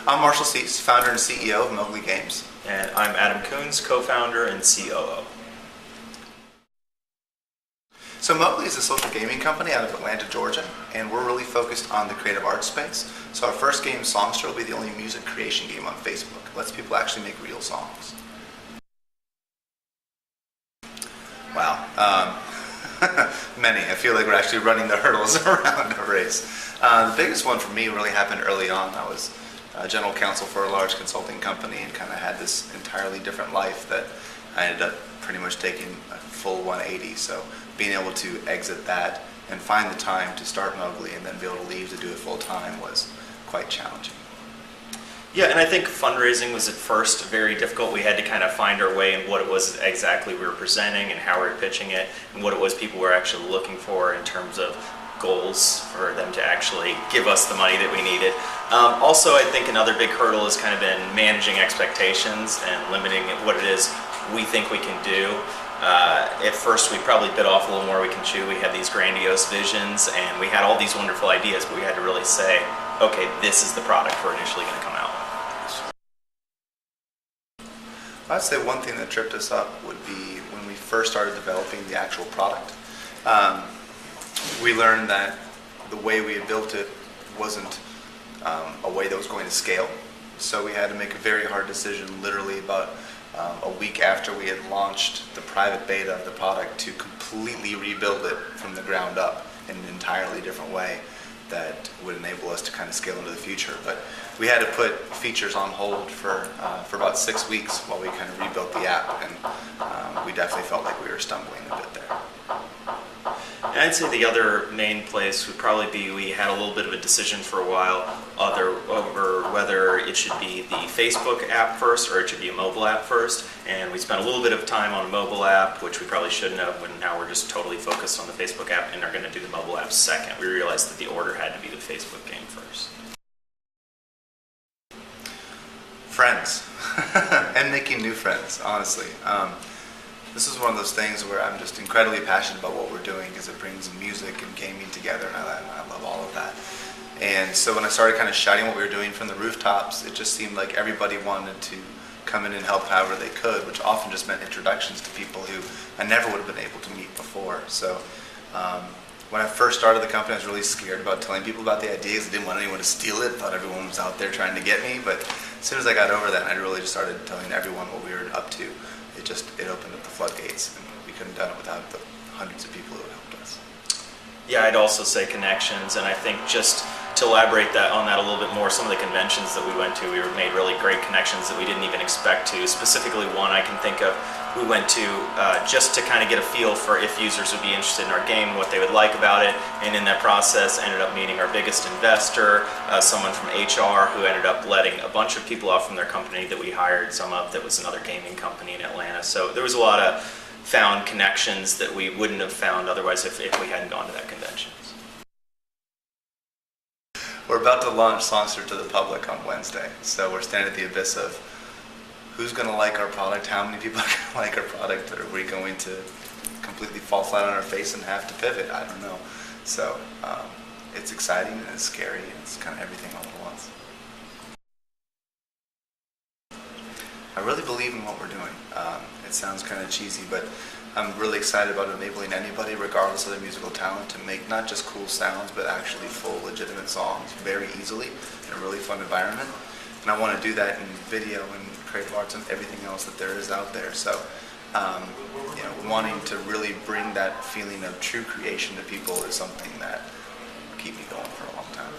I'm Marshal Seese, founder and CEO of Mowgli Games. And I'm Adam Kunz, co-founder and COO. So Mowgli is a social gaming company out of Atlanta, Georgia, and we're really focused on the creative arts space. So our first game, Songster, will be the only music creation game on Facebook. It lets people actually make real songs. Wow. Many. I feel like we're actually running the hurdles around a race. The biggest one for me really happened early on. I was general counsel for a large consulting company and kind of had this entirely different life that I ended up pretty much taking a full 180. So being able to exit that and find the time to start Mowgli and then be able to leave to do it full time was quite challenging. Yeah, and I think fundraising was at first very difficult. We had to kind of find our way in what it was exactly we were presenting and how we were pitching it and what it was people were actually looking for in terms of goals for them to actually give us the money that we needed. Also, I think another big hurdle has kind of been managing expectations and limiting what it is we think we can do. At first, we probably bit off a little more we can chew. We had these grandiose visions and we had all these wonderful ideas, but we had to really say, okay, this is the product we're initially going to come out with. I'd say one thing that tripped us up would be when we first started developing the actual product. We learned that the way we had built it wasn't a way that was going to scale. So we had to make a very hard decision literally about a week after we had launched the private beta of the product to completely rebuild it from the ground up in an entirely different way that would enable us to kind of scale into the future. But we had to put features on hold for about 6 weeks while we kind of rebuilt the app, and we definitely felt like we were stumbling a bit there. And I'd say the other main place would probably be we had a little bit of a decision for a while over whether it should be the Facebook app first or it should be a mobile app first. And we spent a little bit of time on a mobile app, which we probably shouldn't have, when now we're just totally focused on the Facebook app and are going to do the mobile app second. We realized that the order had to be the Facebook game first. Friends. And making new friends, honestly. This is one of those things where I'm just incredibly passionate about what we're doing because it brings music and gaming together, and I love all of that. And so when I started kind of shouting what we were doing from the rooftops, it just seemed like everybody wanted to come in and help however they could, which often just meant introductions to people who I never would have been able to meet before. So when I first started the company, I was really scared about telling people about the ideas. I didn't want anyone to steal it. I thought everyone was out there trying to get me. But as soon as I got over that, I really just started telling everyone what we were up to. It opened up the floodgates, and we couldn't have done it without the hundreds of people who helped us. Yeah, I'd also say connections, and I think just to elaborate on that a little bit more, some of the conventions that we went to, we made really great connections that we didn't even expect to. Specifically, one I can think of, we went to just to kind of get a feel for if users would be interested in our game, what they would like about it, and in that process ended up meeting our biggest investor, someone from HR who ended up letting a bunch of people off from their company that we hired, some of that was another gaming company in Atlanta. So there was a lot of found connections that we wouldn't have found otherwise if we hadn't gone to that convention. We're about to launch Songster to the public on Wednesday, so we're standing at the abyss of who's going to like our product, how many people are going to like our product, or are we going to completely fall flat on our face and have to pivot? I don't know. So it's exciting and it's scary and it's kind of everything all at once. I really believe in what we're doing. It sounds kind of cheesy, but I'm really excited about enabling anybody, regardless of their musical talent, to make not just cool sounds, but actually full, legitimate songs very easily in a really fun environment. And I want to do that in video and creative arts and everything else that there is out there. So, wanting to really bring that feeling of true creation to people is something that will keep me going for a long time.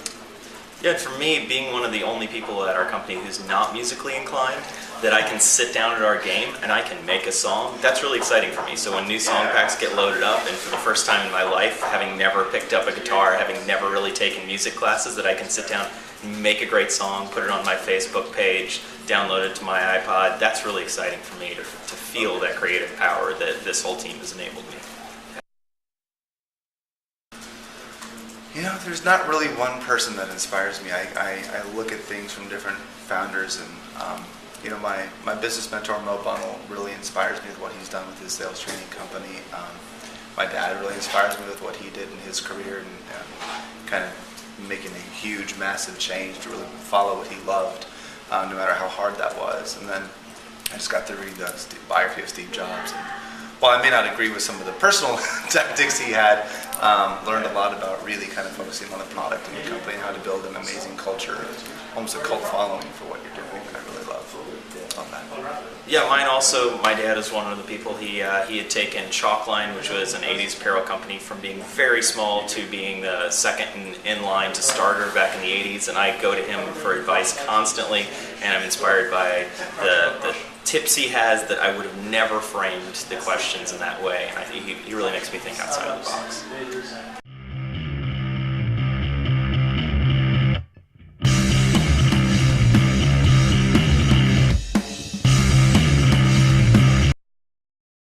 Yeah, for me, being one of the only people at our company who's not musically inclined, that I can sit down at our game and I can make a song, that's really exciting for me. So when new song packs get loaded up, and for the first time in my life, having never picked up a guitar, having never really taken music classes, that I can sit down and make a great song, put it on my Facebook page, download it to my iPod, that's really exciting for me to feel that creative power that this whole team has enabled me. You know, there's not really one person that inspires me. I look at things from different founders, and my business mentor, Mo Bunnell, really inspires me with what he's done with his sales training company. My dad really inspires me with what he did in his career, and kind of making a huge, massive change to really follow what he loved, no matter how hard that was. And then I just got to read the biography of Steve Jobs. And while I may not agree with some of the personal tactics he had, learned a lot about really kind of focusing on the product and the company and how to build an amazing culture, almost a cult following for what you're doing. And I really love that. Yeah, mine also. My dad is one of the people. He had taken Chalkline, which was an '80s apparel company, from being very small to being the second in line to starter back in the '80s. And I go to him for advice constantly, and I'm inspired by the tips he has that I would have never framed the questions in that way. And I think he really makes me think outside of the box.